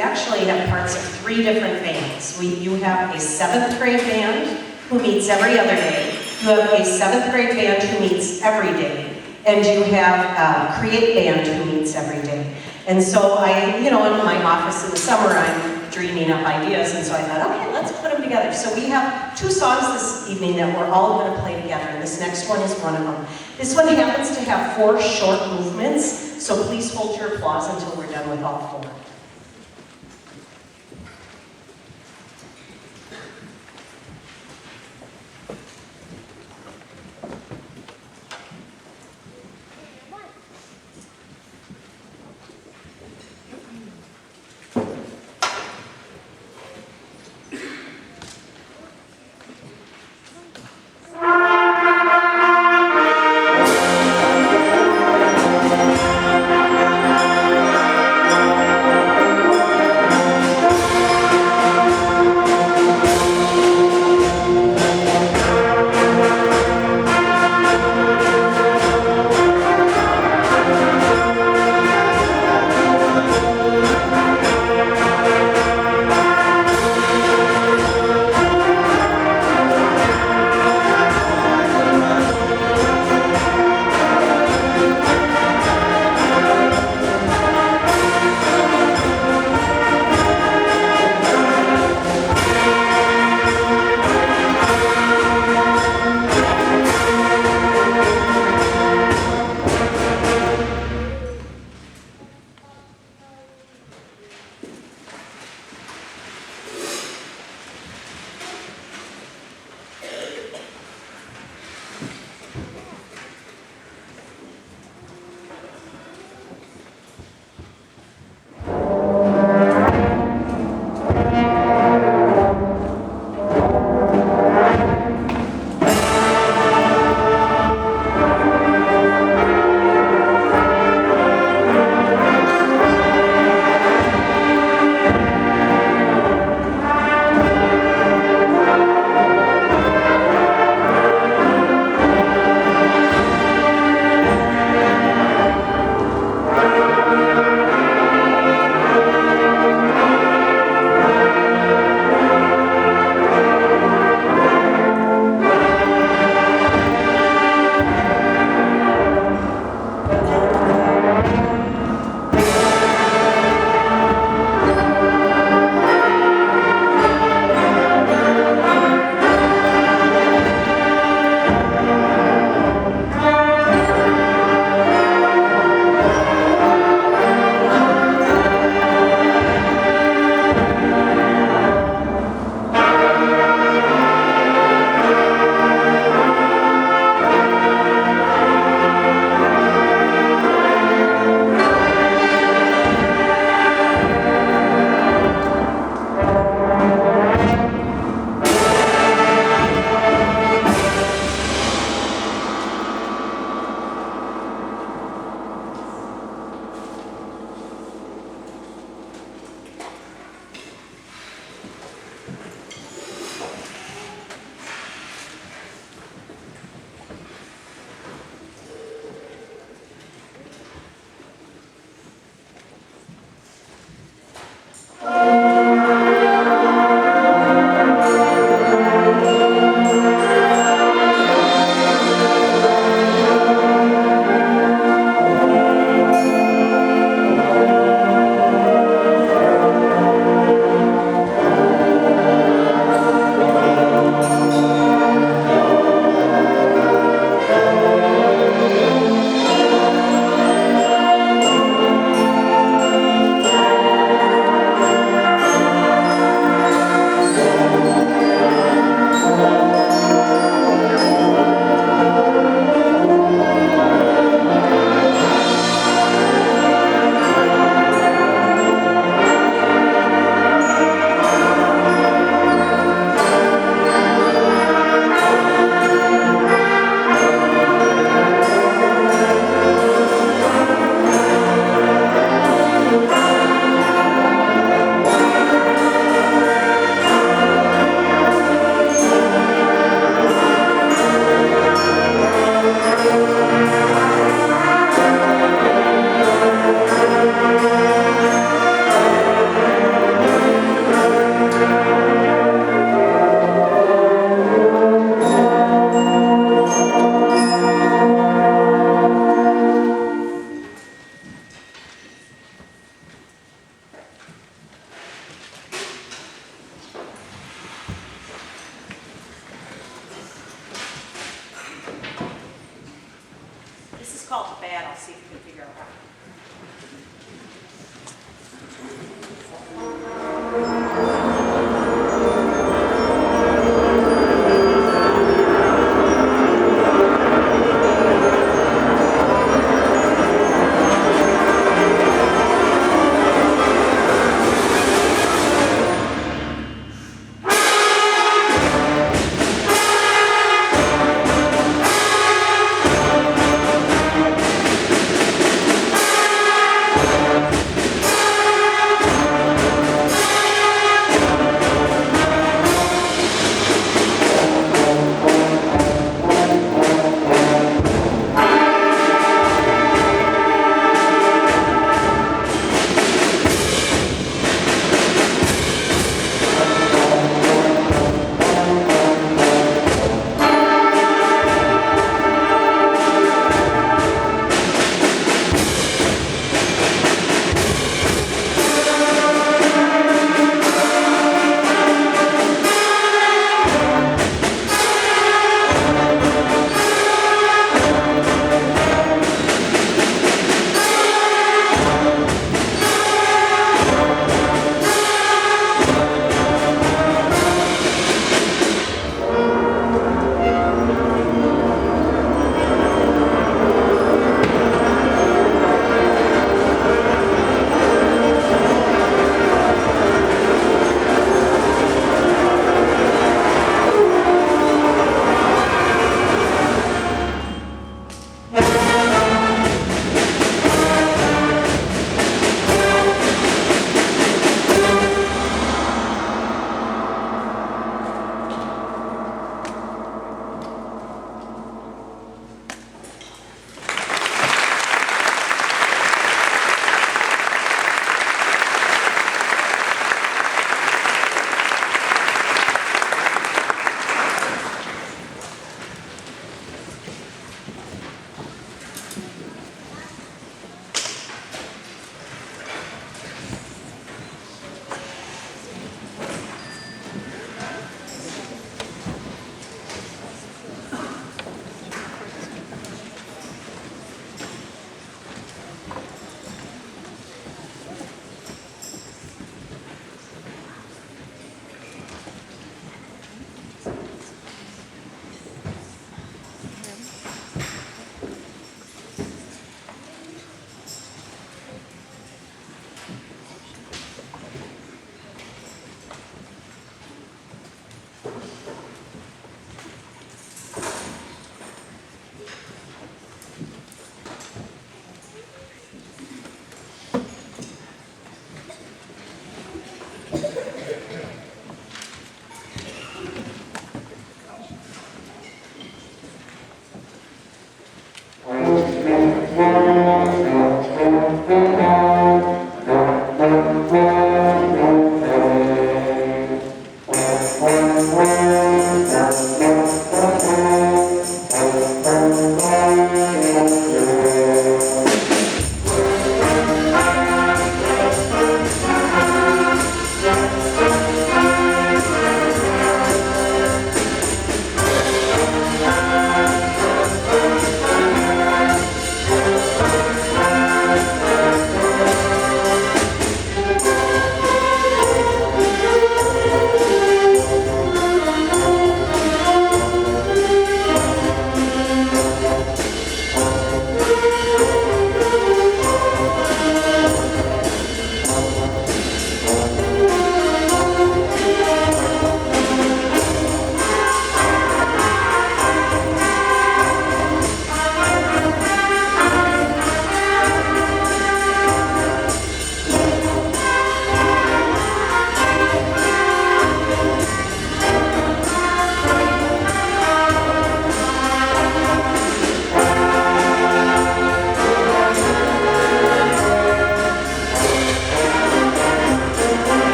we actually have parts of 3 different bands. You have a 7th grade band who meets every other day. You have a 7th grade band who meets every day. And you have a Create band who meets every day. And so in my office in the summer, I'm dreaming up ideas, and so I thought, okay, let's put them together. So we have 2 songs this evening that we're all going to play together, and this next one is one of them. This one happens to have 4 short movements, so please hold your applause until we're done with all 4.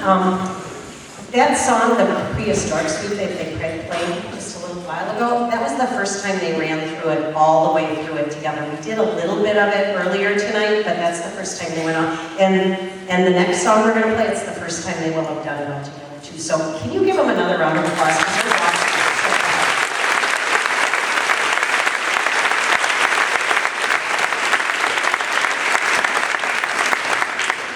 That song, the Prehistoric Suite that they played just a little while ago, that was the first time they ran through it, all the way through it together. We did a little bit of it earlier tonight, but that's the first time they went on. And the next song we're going to play, it's the first time they will have done it all together too. So can you give them another round of applause?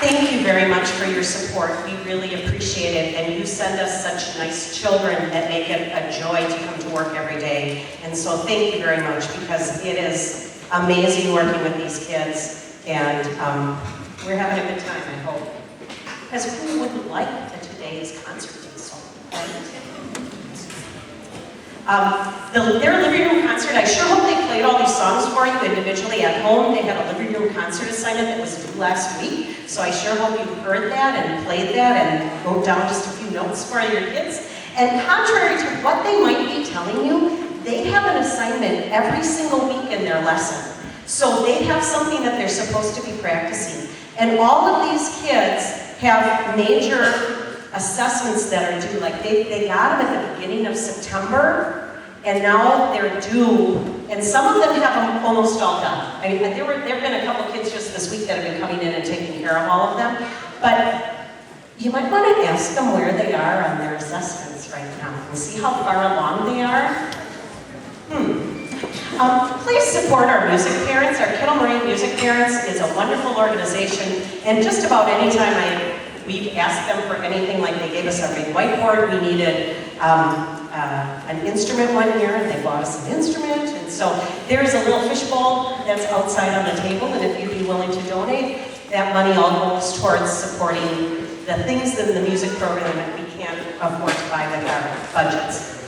Thank you very much for your support. We really appreciate it. And you send us such nice children that make it a joy to come to work every day. And so thank you very much, because it is amazing working with these kids. And we're having a good time, I hope. Because who wouldn't like that today's concert is so right? Their living room concert, I sure hope they played all these songs for you individually at home. They had a living room concert assignment that was due last week, so I sure hope you heard that and played that and wrote down just a few notes for your kids. And contrary to what they might be telling you, they have an assignment every single week in their lesson. So they have something that they're supposed to be practicing. And all of these kids have major assessments that are due. Like they got them at the beginning of September, and now they're due, and some of them have them almost all done. I mean, there have been a couple kids just this week that have been coming in and taking care of all of them, but you might want to ask them where they are on their assessments right now and see how far along they are. Please support our music parents. Our Kettle Moraine Music Parents is a wonderful organization, and just about any time we've asked them for anything, like they gave us our big whiteboard, we needed an instrument one year, and they bought us an instrument, and so there's a little fishbowl that's outside on the table, and if you'd be willing to donate, that money all goes towards supporting the things in the music program that we can't afford to buy with our budgets.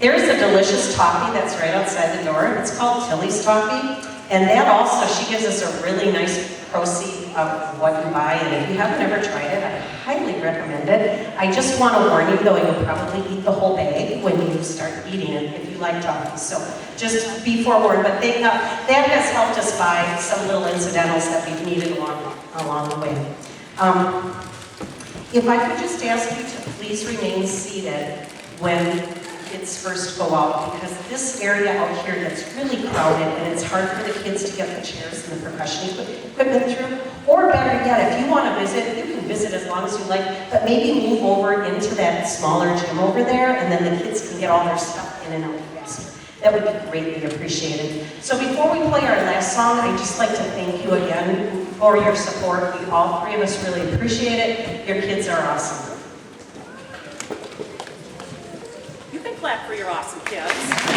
There's a delicious toffee that's right outside the door. It's called Tilly's Toffee, and that also, she gives us a really nice proceed of what you buy, and if you haven't ever tried it, I highly recommend it. I just want to warn you, though, you'll probably eat the whole bag when you start eating it if you like toffee, so just be forewarned. But that has helped us buy some little incidentals that we've needed along the way. If I could just ask you to please remain seated when kids first go out, because this area out here gets really crowded and it's hard for the kids to get the chairs and the percussion equipment through. Or better yet, if you want to visit, you can visit as long as you like, but maybe move over into that smaller gym over there, and then the kids can get all their stuff in and out faster. That would be greatly appreciated. So before we play our last song, I'd just like to thank you again for your support. We all three of us really appreciate it. Your kids are awesome. Clap for your awesome kids.